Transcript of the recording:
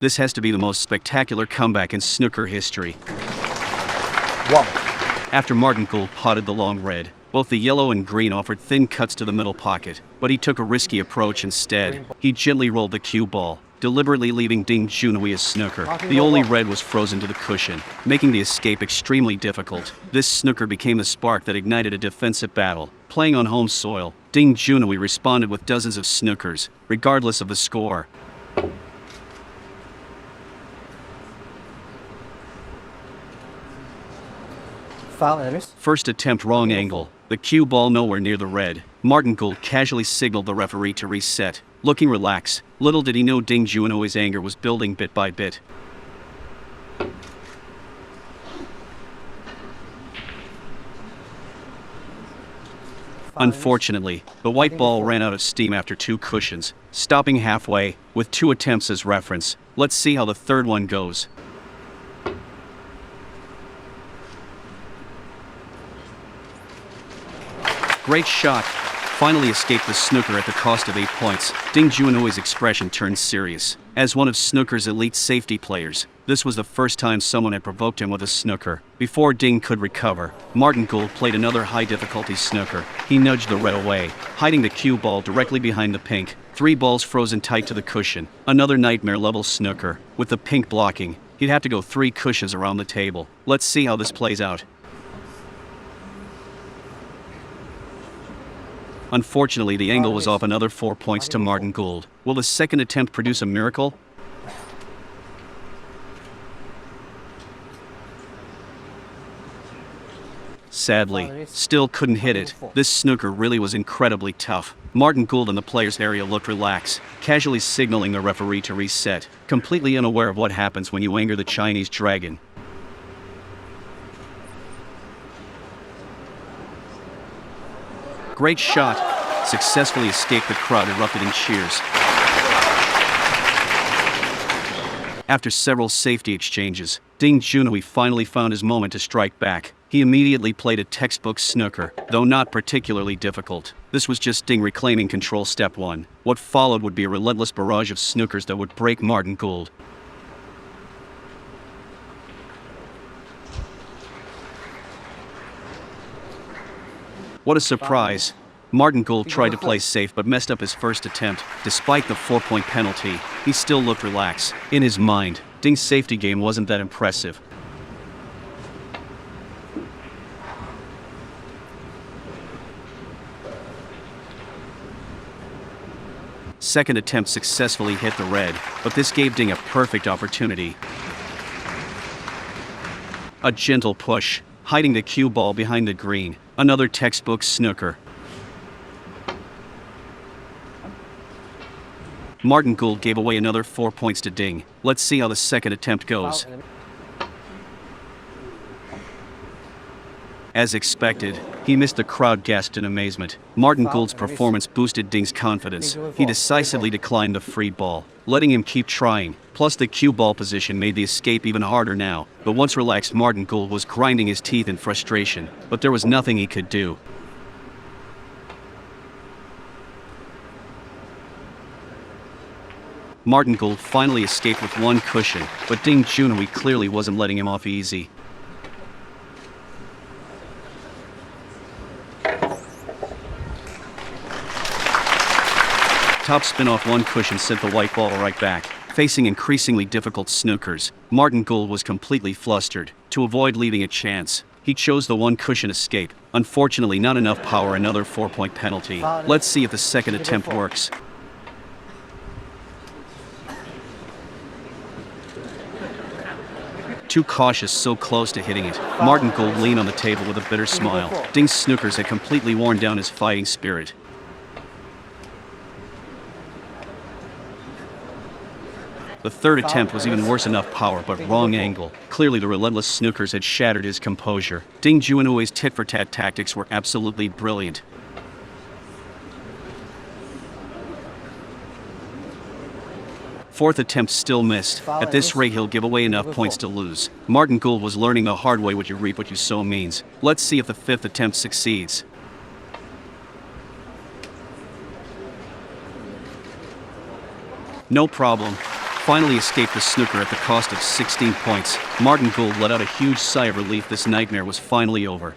This has to be the most spectacular comeback in snooker history. 1. After Martin Gould potted the long red, both the yellow and green offered thin cuts to the middle pocket, but he took a risky approach instead. He gently rolled the cue ball, deliberately leaving Ding Junhui as snooker. The only red was frozen to the cushion, making the escape extremely difficult. This snooker became the spark that ignited a defensive battle. Playing on home soil, Ding Junhui responded with dozens of snookers, regardless of the score. First attempt wrong angle. The cue ball nowhere near the red. Martin Gould casually signaled the referee to reset. Looking relaxed, little did he know Ding Junhui's anger was building bit by bit. Unfortunately, the white ball ran out of steam after 2 cushions, stopping halfway, with 2 attempts as reference. Let's see how the third one goes. Great shot. Finally escaped the snooker at the cost of 8 points. Ding Junhui's expression turned serious. As one of snooker's elite safety players, this was the first time someone had provoked him with a snooker. Before Ding could recover, Martin Gould played another high-difficulty snooker. He nudged the red away, hiding the cue ball directly behind the pink. 3 balls frozen tight to the cushion. Another nightmare-level snooker. With the pink blocking, he'd have to go 3 cushions around the table. Let's see how this plays out. Unfortunately, the angle was off another 4 points to Martin Gould. Will the second attempt produce a miracle? Sadly, still couldn't hit it. This snooker really was incredibly tough. Martin Gould in the players' area looked relaxed, casually signaling the referee to reset, completely unaware of what happens when you anger the Chinese dragon. Great shot. Successfully escaped the crowd erupted in cheers. After several safety exchanges, Ding Junhui finally found his moment to strike back. He immediately played a textbook snooker, though not particularly difficult. This was just Ding reclaiming control step 1. What followed would be a relentless barrage of snookers that would break Martin Gould. What a surprise. Martin Gould tried to play safe but messed up his first attempt. Despite the 4-point penalty, he still looked relaxed. In his mind, Ding's safety game wasn't that impressive. Second attempt successfully hit the red, but this gave Ding a perfect opportunity. A gentle push, hiding the cue ball behind the green. Another textbook snooker. Martin Gould gave away another 4 points to Ding. Let's see how the second attempt goes. As expected, he missed. The crowd gasped in amazement. Martin Gould's performance boosted Ding's confidence. He decisively declined the free ball, letting him keep trying. Plus, the cue ball position made the escape even harder now. But once relaxed, Martin Gould was grinding his teeth in frustration, but there was nothing he could do. Martin Gould finally escaped with 1 cushion, but Ding Junhui clearly wasn't letting him off easy. Top spin off 1 cushion sent the white ball right back. Facing increasingly difficult snookers, Martin Gould was completely flustered. To avoid leaving a chance, he chose the 1 cushion escape. Unfortunately, not enough power, another 4-point penalty. Let's see if the second attempt works. Too cautious, so close to hitting it. Martin Gould leaned on the table with a bitter smile. Ding's snookers had completely worn down his fighting spirit. The third attempt was even worse. Enough power, but wrong angle. Clearly the relentless snookers had shattered his composure. Ding Junhui's tit-for-tat tactics were absolutely brilliant. Fourth attempt still missed. At this rate, he'll give away enough points to lose. Martin Gould was learning the hard way: what you reap, what you sow means. Let's see if the 5th attempt succeeds. No problem. finally escaped the snooker at the cost of 16 points. Martin Gould let out a huge sigh of relief. This nightmare was finally over.